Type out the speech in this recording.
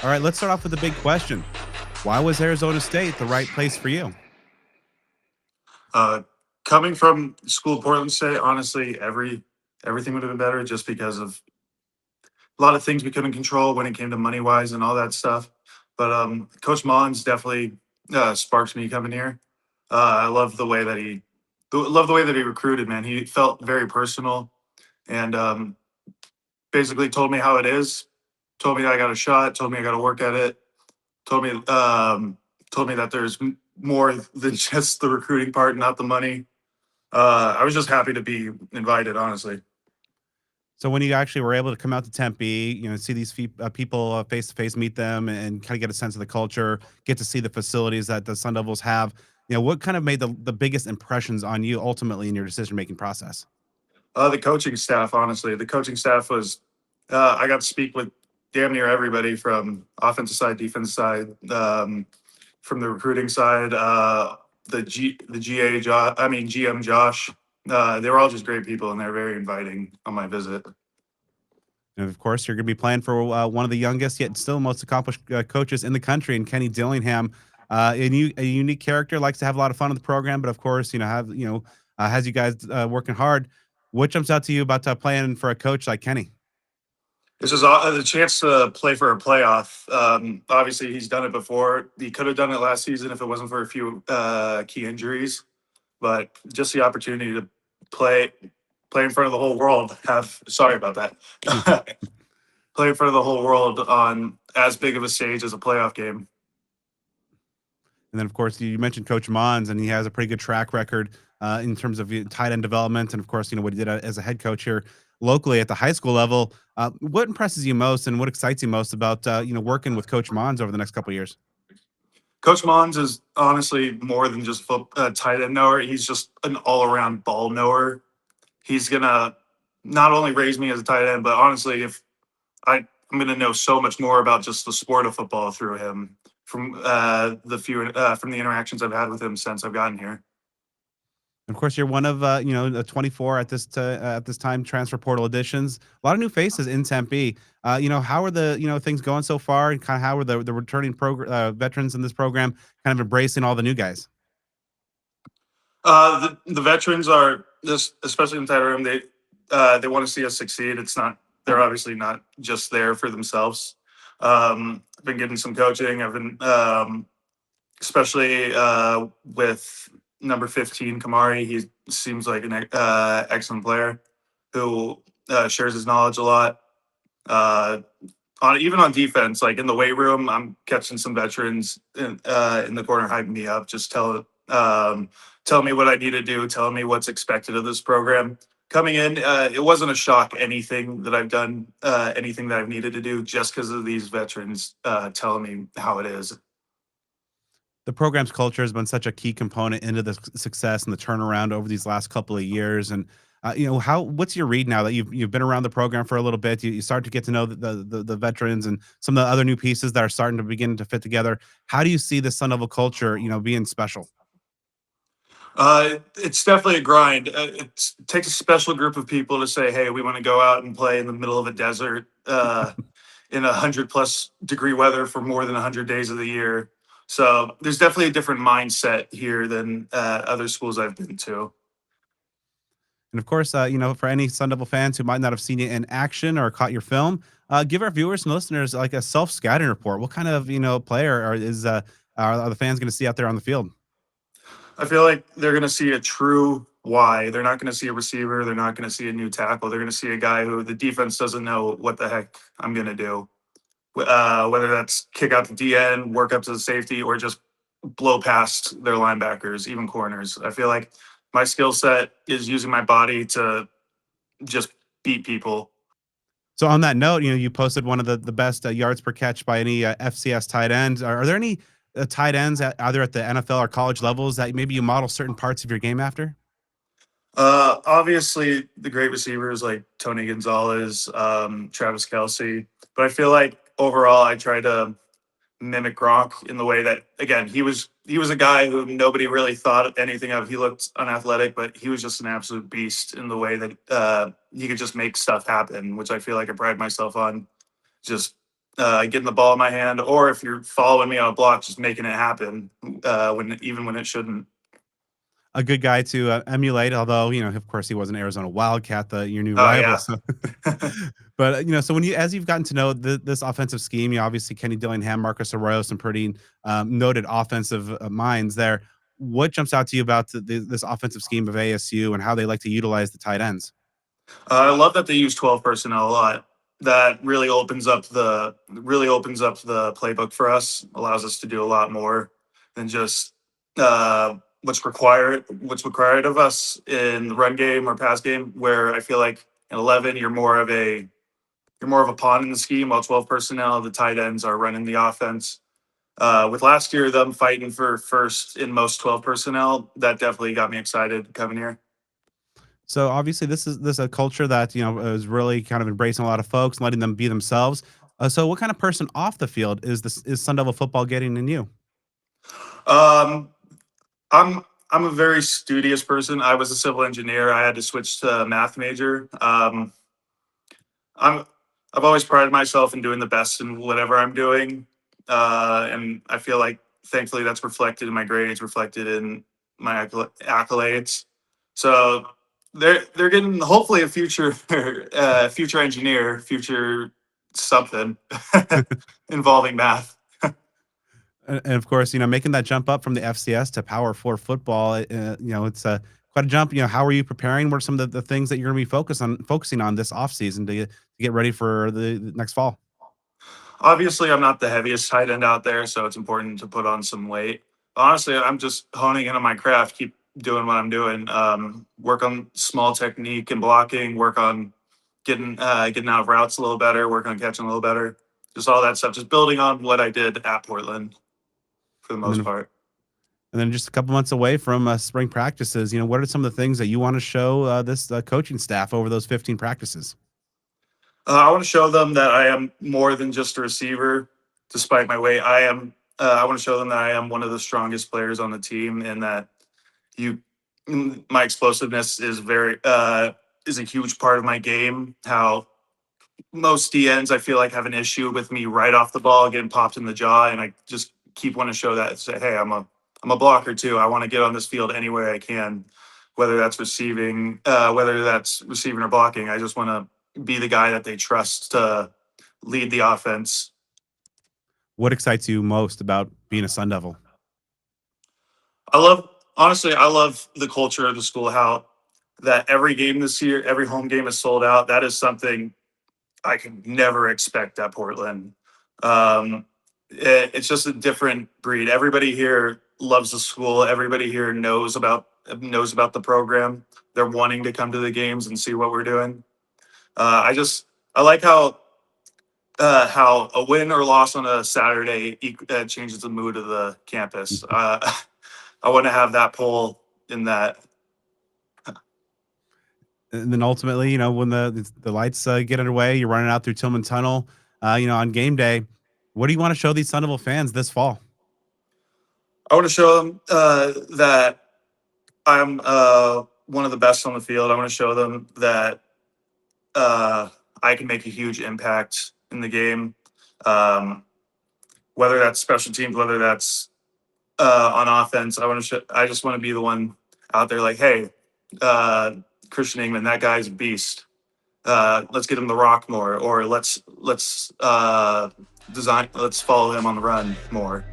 All right, let's start off with the big question. Why was Arizona State the right place for you? Uh, Coming from school Portland State, honestly, everything would have been better just because of a lot of things we couldn't control when it came to money wise and all that stuff. But Coach Mullins definitely sparked me coming here. I love the way that he recruited. Man, he felt very personal and basically told me how it is. Told me I got a shot. Told me I got to work at it. Told me told me that there's more than just the recruiting part, not the money. I was just happy to be invited, honestly. So when you actually were able to come out to Tempe, see these people face to face, meet them, and kind of get a sense of the culture, get to see the facilities that the Sun Devils have. What kind of made the biggest impressions on you ultimately in your decision making process? The coaching staff, honestly, the coaching staff was. I got to speak with damn near everybody from offensive side, defense side, from the recruiting side. The GA, I mean GM Josh. They were all just great people, and they're very inviting on my visit. And of course, you're going to be playing for one of the youngest yet still most accomplished coaches in the country, and Kenny Dillingham. A unique character, likes to have a lot of fun with the program, but of course, has you guys working hard. What jumps out to you about playing for a coach like Kenny? This is the chance to play for a playoff. Obviously, he's done it before. He could have done it last season if it wasn't for a few key injuries. But just the opportunity to play play in front of the whole world. Have sorry about that. Play in front of the whole world on as big of a stage as a playoff game. And then, of course, you mentioned Coach Mons, and he has a pretty good track record in terms of tight end development, and of course, what he did as a head coach here locally at the high school level. What impresses you most, and what excites you most about working with Coach Mons over the next couple of years? Coach Mons is honestly more than just a tight end knower. He's just an all around ball knower. He's gonna not only raise me as a tight end, but honestly, if I'm gonna know so much more about just the sport of football through him from the interactions I've had with him since I've gotten here. Of course, you're one of 24 at this time transfer portal additions. A lot of new faces in Tempe. How are the things going so far, and kind of how are the returning veterans in this program kind of embracing all the new guys? The veterans are just, especially in the tight room, they want to see us succeed. It's not They're obviously not just there for themselves. I've been getting some coaching. I've been especially with number 15 Kamari. He seems like an excellent player who shares his knowledge a lot. Uh, Even on defense, like in the weight room, I'm catching some veterans in the corner hyping me up. Just tell me what I need to do, tell me what's expected of this program. Coming in, it wasn't a shock anything that I've done, anything that I've needed to do, just because of these veterans telling me how it is. The program's culture has been such a key component into the success and the turnaround over these last couple of years. And how what's your read now that you've been around the program for a little bit? You start to get to know the veterans and some of the other new pieces that are starting to begin to fit together. How do you see the Sun Devil culture, being special? It's definitely a grind. It takes a special group of people to say, "Hey, we want to go out and play in the middle of a desert in 100+ degree weather for more than 100 days of the year." So there's definitely a different mindset here than other schools I've been to. And of course, for any Sun Devil fans who might not have seen you in action or caught your film, give our viewers and listeners like a self scouting report. What kind of player are the fans going to see out there on the field? I feel like they're going to see a true Y. They're not going to see a receiver. They're not going to see a new tackle. They're going to see a guy who the defense doesn't know what the heck I'm going to do. Whether that's kick out the DN, work up to the safety, or just blow past their linebackers, even corners. I feel like my skill set is using my body to just beat people. So on that note, you posted one of the best yards per catch by any FCS tight ends. Are there any tight ends either at the NFL or college levels that maybe you model certain parts of your game after? Obviously, the great receivers like Tony Gonzalez, Travis Kelsey, but I feel like overall I try to mimic Gronk in the way that, again, he was a guy who nobody really thought anything of. He looked unathletic, but he was just an absolute beast in the way that he could just make stuff happen, which I feel like I pride myself on. Just getting the ball in my hand, or if you're following me on a block, just making it happen when it shouldn't. A good guy to emulate, although of course, he was an Arizona Wildcat, your new Oh rival. yeah. So, but so as you've gotten to know this offensive scheme, you obviously Kenny Dillingham, Marcus Arroyo, some pretty noted offensive minds there. What jumps out to you about this offensive scheme of ASU and how they like to utilize the tight ends? I love that they use 12 personnel a lot. That really opens up the playbook for us. Allows us to do a lot more than just what's required of us in the run game or pass game. Where I feel like in 11 you're more of a pawn in the scheme, while 12 personnel the tight ends are running the offense. With last year them fighting for first in most 12 personnel, that definitely got me excited coming here. So obviously, this is a culture that is really kind of embracing a lot of folks, letting them be themselves. So, what kind of person off the field is Sun Devil football getting in you? Um, I'm a very studious person. I was a civil engineer. I had to switch to a math major. I'm I've always prided myself in doing the best in whatever I'm doing, and I feel like thankfully that's reflected in my grades, reflected in my accolades. So they're getting hopefully a future future engineer, future something involving math. And of course, making that jump up from the FCS to Power Four football, it's quite a jump. How are you preparing? What are some of the things that you're going to be focusing on this offseason to get ready for the next fall? Obviously, I'm not the heaviest tight end out there, so it's important to put on some weight. Honestly, I'm just honing in on my craft, keep doing what I'm doing. Work on small technique and blocking. Work on getting out of routes a little better. Work on catching a little better. Just all that stuff. Just building on what I did at Portland for the And most then part. and then just a couple months away from spring practices, what are some of the things that you want to show this coaching staff over those 15 practices? I want to show them that I am more than just a receiver, despite my weight. I am. I want to show them that I am one of the strongest players on the team, and that you, my explosiveness is a huge part of my game. How most DNs I feel like have an issue with me right off the ball getting popped in the jaw, and I just keep wanting to show that and say, hey, I'm a blocker too. I want to get on this field anywhere I can, whether that's receiving or blocking. I just want to be the guy that they trust to lead the offense. What excites you most about being a Sun Devil? I love the culture of the school. How that every game this year, every home game is sold out. That is something I could never expect at Portland. It's just a different breed. Everybody here loves the school. Everybody here knows about the program. They're wanting to come to the games and see what we're doing. I like how a win or loss on a Saturday changes the mood of the campus. I want to have that pull in that. And then ultimately, when the lights get underway, you're running out through Tillman Tunnel, on game day. What do you want to show these Sun Devil fans this fall? I want to show them that I'm one of the best on the field. I want to show them that I can make a huge impact in the game, um, whether that's special teams, whether that's on offense. I just want to be the one out there, like, hey, uh, Kristian Ingman, that guy's a beast. Let's get him the rock more, or let's follow him on the run more.